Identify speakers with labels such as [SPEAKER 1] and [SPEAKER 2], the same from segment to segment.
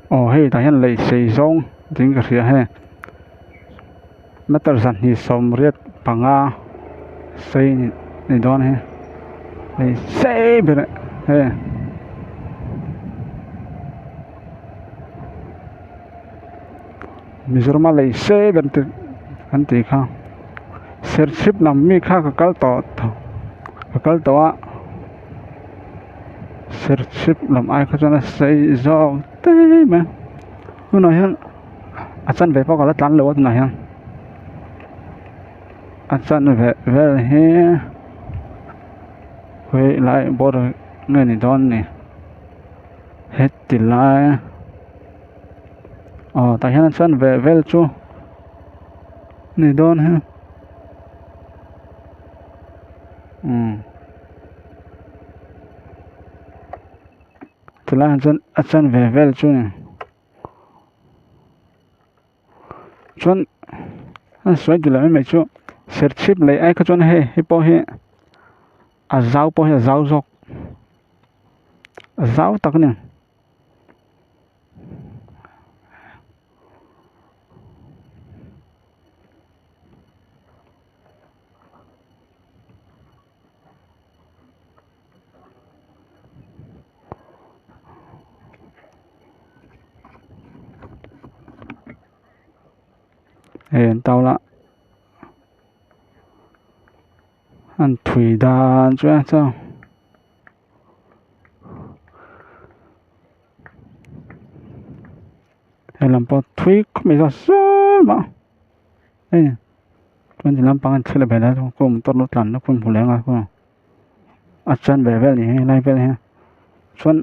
[SPEAKER 1] hei ta hian lei sei zawng ding ka hria he meter zan hi som riat panga sei ni dawn he lei sei ber he Mizoram lei sei ber kan ti kha sership nam mi kha ka kal to a sership lam ai kha chana sei zo te me nu hian achan ve pa kala tlan lo na hian achan ve vel he hoi lai bor nge ni don ni het ti lai ta hian achan ve vel chu ni don he Telah achan ve vel chu ni chuan an soi tu la me chu sership lei ai kha chuan he po he a zau po he zau zok zau tak ni tao la an thui dan chu cha lam po thui khme sa so ma tuan lam pang an thile bela ko tor no tlan no kun phulenga ko achan ve vel ni lai vel he chuan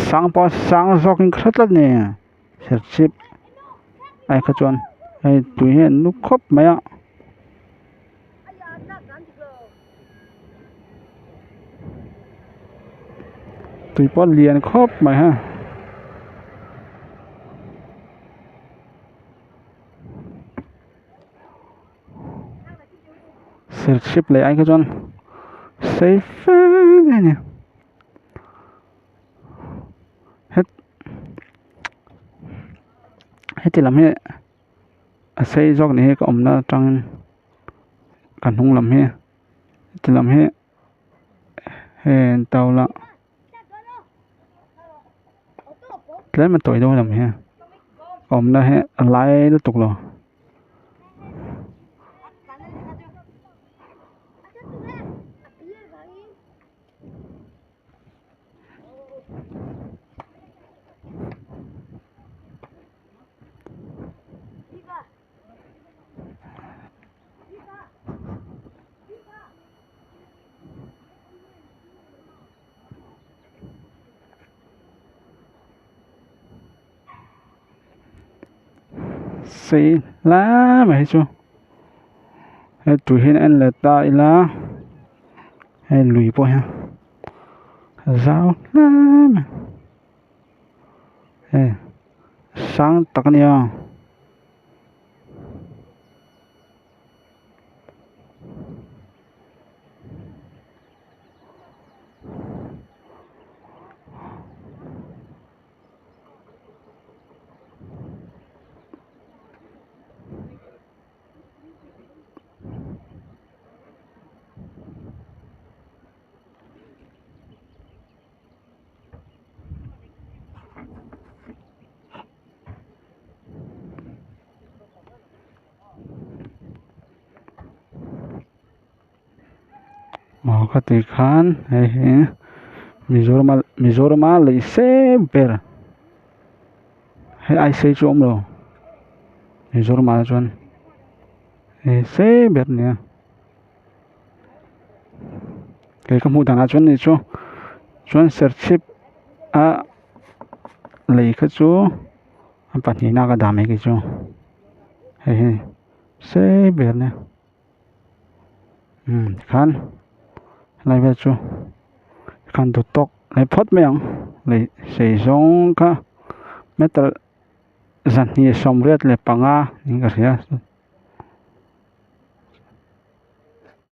[SPEAKER 1] sang po sang zoking khatlat ni sership ai kha chuan hei tui he nu khop maya tui po lian khop mai ha sership lei ai kha chuan safe ni heti lam he a sei jok ni he ka omna tang kan hung lam he heti lam he tau la tlai ma toi do lam he omna he lai lu tuk lo sei la mà chu he tu hin an la ta ila he lui po ha zao la mà he sang tak ni à mau ka ti khan he Mizoram lei se ber he ai sei chu om lo Mizoram chuan he se ber ni ke ka mu dana chuan ni chu chuan sership a lei kha chu an pahnih na ka dam ki chu he se ber ne khan lai ve chu khan tu tok lai phot meang lei sei zong kha meter zan ni som riat le panga ni ka ria